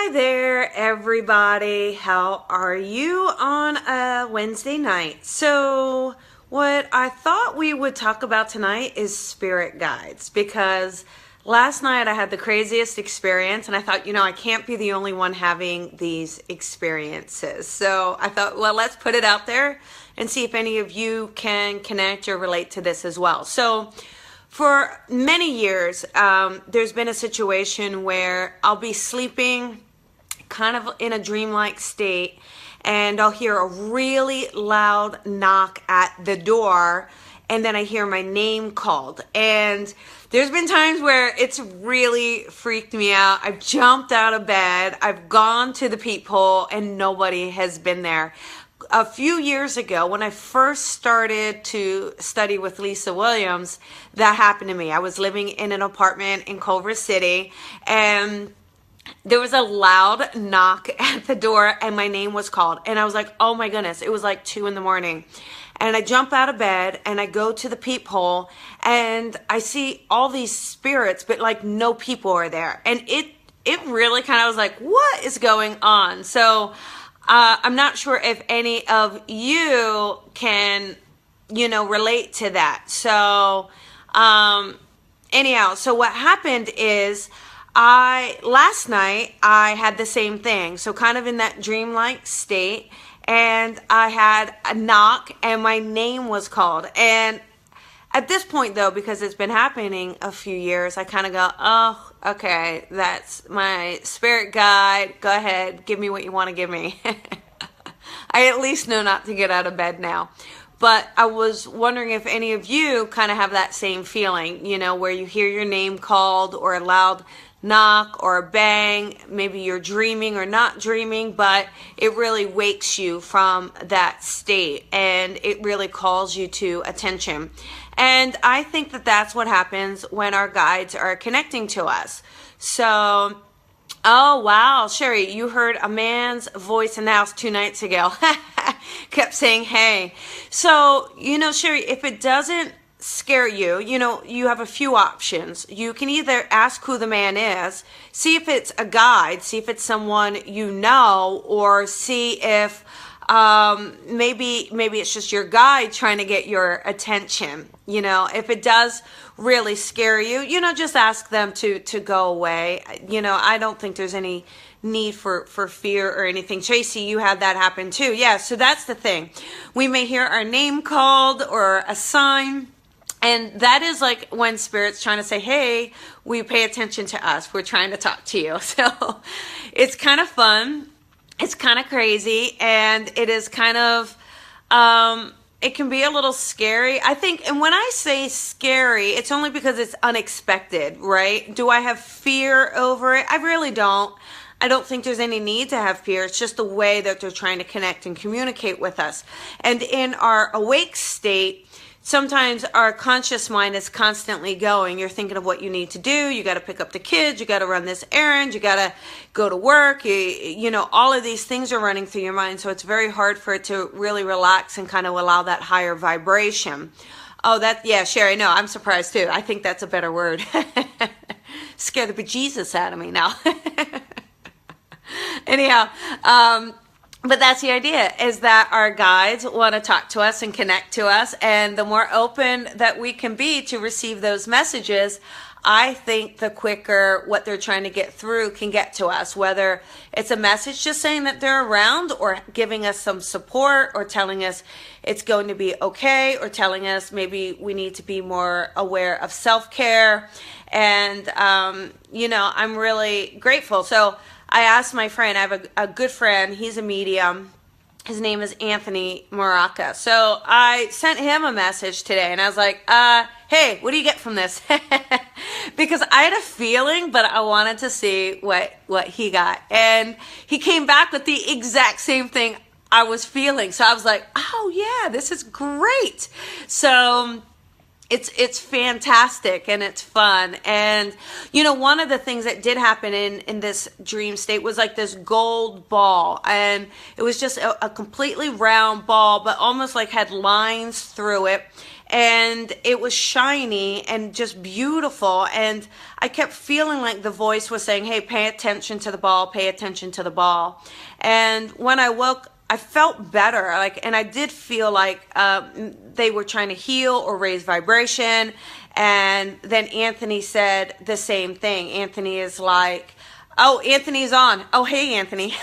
Hi there, everybody. How are you on a Wednesday night? So, what I thought we would talk about tonight is spirit guides, because last night I had the craziest experience and I thought, I can't be the only one having these experiences. So, I thought, well, let's put it out there and see if any of you can connect or relate to this as well. So, for many years, there's been a situation where I'll be sleeping kind of in a dreamlike state, and I'll hear a really loud knock at the door, and then I hear my name called. And there's been times where it's really freaked me out. I've jumped out of bed, I've gone to the peephole, and nobody has been there. A few years ago, when I first started to study with Lisa Williams, that happened to me. I was living in an apartment in Culver City, and there was a loud knock at the door, and my name was called. And I was like, oh my goodness, it was like 2 in the morning. And I jump out of bed, and I go to the peephole, and I see all these spirits, but like no people are there. And it really kind of was like, what is going on? So I'm not sure if any of you can, relate to that. So, anyhow, so what happened is last night I had the same thing. So kind of in that dreamlike state, and I had a knock and my name was called. And at this point though, because it's been happening a few years, I kind of go, oh, okay, that's my spirit guide. Go ahead, give me what you want to give me. I at least know not to get out of bed now. But I was wondering if any of you kind of have that same feeling, where you hear your name called, or a loud knock or a bang. Maybe you're dreaming or not dreaming, but it really wakes you from that state, and it really calls you to attention. And I think that that's what happens when our guides are connecting to us. So, oh wow, Sherry, you heard a man's voice in the house 2 nights ago. Kept saying, hey. So, Sherry, if it doesn't scare you, you have a few options. You can either ask who the man is, see if it's a guide, see if it's someone you know, or see if maybe it's just your guide trying to get your attention. If it does really scare you, just ask them to go away. I don't think there's any need for fear or anything. Tracy, you had that happen too. Yeah, so that's the thing. We may hear our name called or a sign, and that is like when Spirit's trying to say, hey, we pay attention to us. We're trying to talk to you. So it's kind of fun. It's kind of crazy, and it is kind of, it can be a little scary, I think. And when I say scary, it's only because it's unexpected, right? Do I have fear over it? I really don't. I don't think there's any need to have fear. It's just the way that they're trying to connect and communicate with us. And in our awake state, sometimes our conscious mind is constantly going. You're thinking of what you need to do. You got to pick up the kids. You got to run this errand. You got to go to work. All of these things are running through your mind. So it's very hard for it to really relax and kind of allow that higher vibration. Oh, yeah, Sherry, no, I'm surprised too. I think that's a better word. Scare the bejesus out of me now. Anyhow, but that's the idea, is that our guides want to talk to us and connect to us. And the more open that we can be to receive those messages, I think the quicker what they're trying to get through can get to us, whether it's a message just saying that they're around, or giving us some support, or telling us it's going to be okay, or telling us maybe we need to be more aware of self-care. And, I'm really grateful. So I asked my friend, I have a good friend, he's a medium. His name is Anthony Maraca. So I sent him a message today, and I was like, hey, what do you get from this? Because I had a feeling, but I wanted to see what he got. And he came back with the exact same thing I was feeling. So I was like, oh yeah, this is great. So it's fantastic, and it's fun. And one of the things that did happen in this dream state was like this gold ball, and it was just a completely round ball, but almost like had lines through it. and it was shiny and just beautiful. And I kept feeling like the voice was saying, hey, pay attention to the ball, pay attention to the ball. And when I woke, I felt better, like, and I did feel like they were trying to heal or raise vibration. And then Anthony said the same thing. Anthony is like, oh, Anthony's on. Oh, hey, Anthony.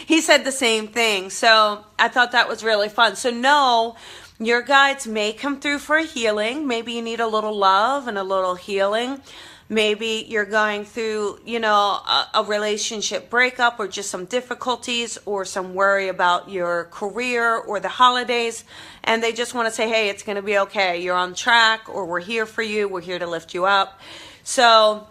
He said the same thing. So I thought that was really fun. So no, your guides may come through for a healing. Maybe you need a little love and a little healing. Maybe you're going through, a relationship breakup or just some difficulties or some worry about your career or the holidays. And they just want to say, hey, it's going to be okay. You're on track, or we're here for you. We're here to lift you up. So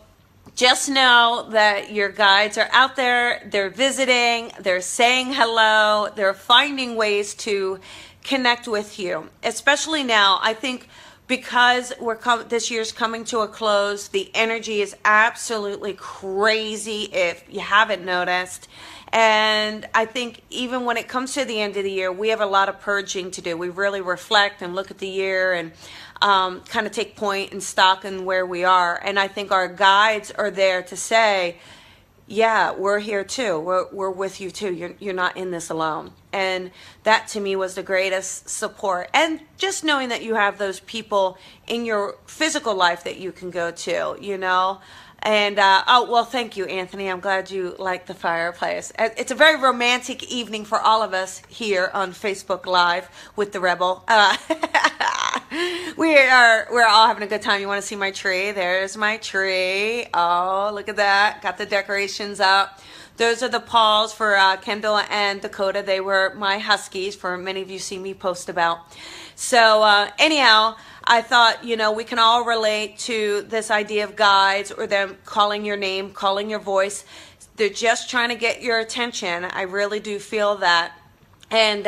just know that your guides are out there. They're visiting. They're saying hello. They're finding ways to connect with you, especially now. I think because this year's coming to a close, the energy is absolutely crazy if you haven't noticed. And I think even when it comes to the end of the year, we have a lot of purging to do. We really reflect and look at the year and kind of take point and stock in where we are. And I think our guides are there to say, yeah, we're here too. We're with you too. You're not in this alone. And that to me was the greatest support. And just knowing that you have those people in your physical life that you can go to, And, oh, well, thank you, Anthony. I'm glad you like the fireplace. It's a very romantic evening for all of us here on Facebook Live with the Rebel. We're all having a good time. You want to see my tree? There's my tree. Oh, look at that. Got the decorations up. Those are the paws for Kendall and Dakota. They were my huskies, for many of you see me post about. So anyhow, I thought, we can all relate to this idea of guides or them calling your name, calling your voice. They're just trying to get your attention. I really do feel that. And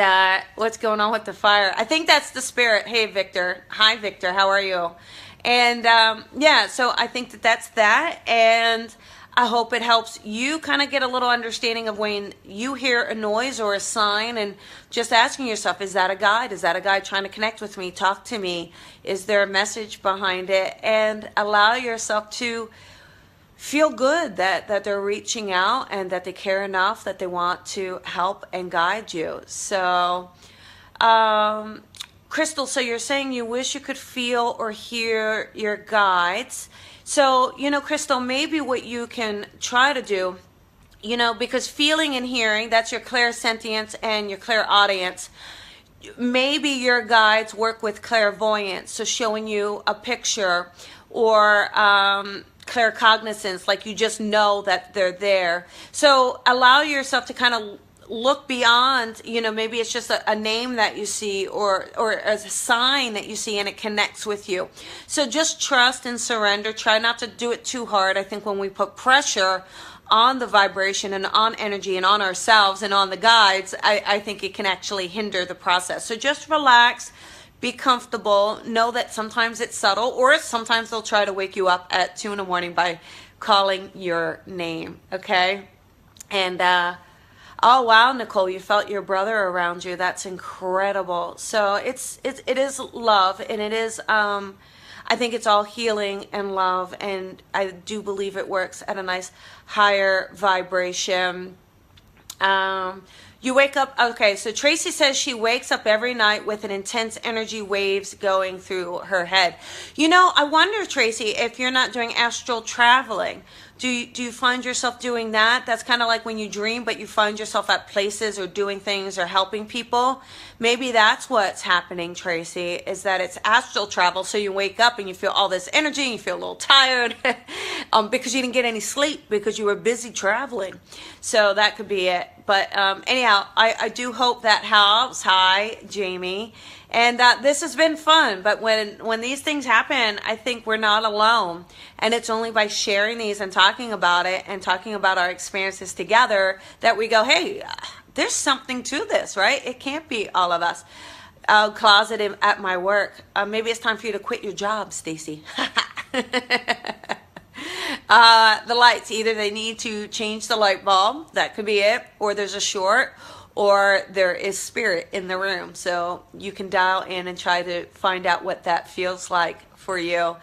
what's going on with the fire? I think that's the spirit. Hey, Victor. Hi, Victor. How are you? And yeah, so I think that's that. And I hope it helps you kind of get a little understanding of when you hear a noise or a sign, and just asking yourself, is that a guide? Is that a guide trying to connect with me, talk to me? Is there a message behind it? And allow yourself to feel good that they're reaching out and that they care enough that they want to help and guide you. So, Crystal, so you're saying you wish you could feel or hear your guides. So, Crystal, maybe what you can try to do, because feeling and hearing, that's your clairsentience and your clairaudience. Maybe your guides work with clairvoyance, so showing you a picture, or claircognizance, like you just know that they're there. So allow yourself to kind of look beyond, maybe it's just a name that you see or as a sign that you see and it connects with you. So just trust and surrender. Try not to do it too hard. I think when we put pressure on the vibration and on energy and on ourselves and on the guides, I think it can actually hinder the process. So just relax, be comfortable, know that sometimes it's subtle, or sometimes they'll try to wake you up at 2 a.m. by calling your name, okay? And oh, wow, Nicole, you felt your brother around you. That's incredible. So it is love, and it is, I think it's all healing and love, and I do believe it works at a nice higher vibration. You wake up, okay, so Tracy says she wakes up every night with an intense energy waves going through her head. I wonder, Tracy, if you're not doing astral traveling. Do you find yourself doing that? That's kind of like when you dream, but you find yourself at places or doing things or helping people. Maybe that's what's happening, Tracy, is that it's astral travel. So you wake up and you feel all this energy and you feel a little tired because you didn't get any sleep because you were busy traveling. So that could be it. But anyhow, I do hope that helps. Hi, Jamie. And this has been fun, but when these things happen, I think we're not alone. And it's only by sharing these and talking about it and talking about our experiences together that we go, hey, there's something to this, right? It can't be all of us. Closet at my work. Maybe it's time for you to quit your job, Stacy. The lights, either they need to change the light bulb, that could be it, or there's a short, or there is spirit in the room. So you can dial in and try to find out what that feels like for you.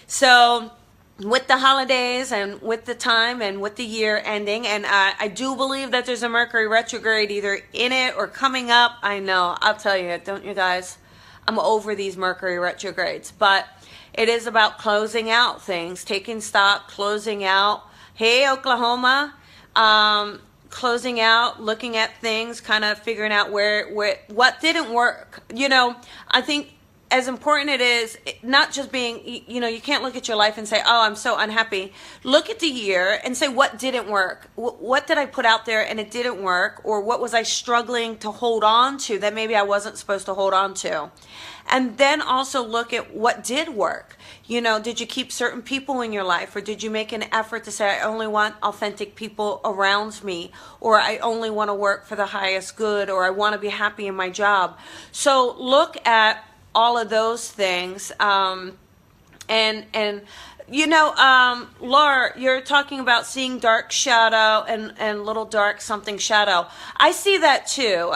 So with the holidays and with the time and with the year ending, and I do believe that there's a Mercury retrograde either in it or coming up. I know, I'll tell you, don't you guys? I'm over these Mercury retrogrades, but it is about closing out things, taking stock, closing out. Hey, Oklahoma, closing out, looking at things, kind of figuring out where what didn't work. I think as important it is, not just being, you can't look at your life and say, oh, I'm so unhappy. Look at the year and say, what didn't work? What did I put out there and it didn't work? Or what was I struggling to hold on to that maybe I wasn't supposed to hold on to? And then also look at what did work. Did you keep certain people in your life, or did you make an effort to say, I only want authentic people around me, or I only want to work for the highest good, or I want to be happy in my job? So look at all of those things. Laura, you're talking about seeing dark shadow and little dark something shadow. I see that too.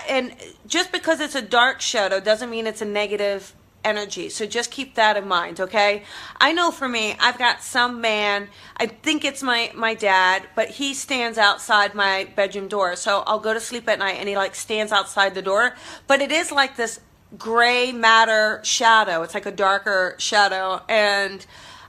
And just because it's a dark shadow doesn't mean it's a negative energy. So just keep that in mind, okay? I know for me, I've got some man, I think it's my dad, but he stands outside my bedroom door. So I'll go to sleep at night and he stands outside the door. But it is like this gray matter shadow. It's like a darker shadow. And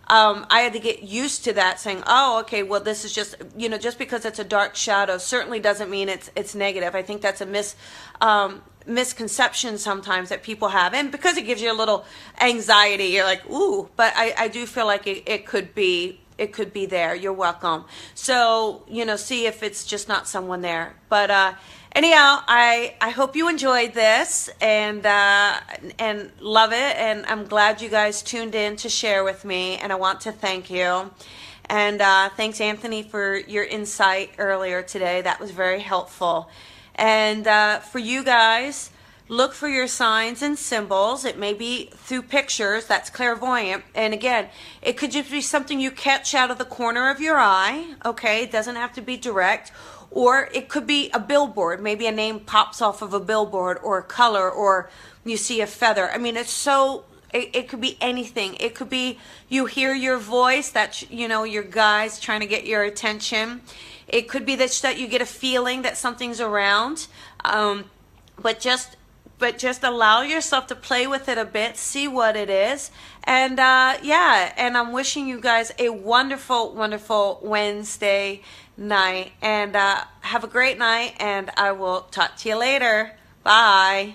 I had to get used to that, saying, oh, okay, well, this is just, just because it's a dark shadow certainly doesn't mean it's negative. I think that's a misconception sometimes that people have. And because it gives you a little anxiety, you're like, ooh, but I do feel like it could be there. You're welcome. So, see if it's just not someone there. But anyhow, I hope you enjoyed this and love it. And I'm glad you guys tuned in to share with me. And I want to thank you. And thanks, Anthony, for your insight earlier today. That was very helpful. And for you guys, look for your signs and symbols. It may be through pictures. That's clairvoyant. And again, it could just be something you catch out of the corner of your eye. Okay, it doesn't have to be direct. Or it could be a billboard. Maybe a name pops off of a billboard, or a color, or you see a feather. I mean, it could be anything. It could be you hear your voice, that's, your guys trying to get your attention. It could be that you get a feeling that something's around. But just allow yourself to play with it a bit, see what it is. And and I'm wishing you guys a wonderful, wonderful Wednesday night. And have a great night, and I will talk to you later. Bye.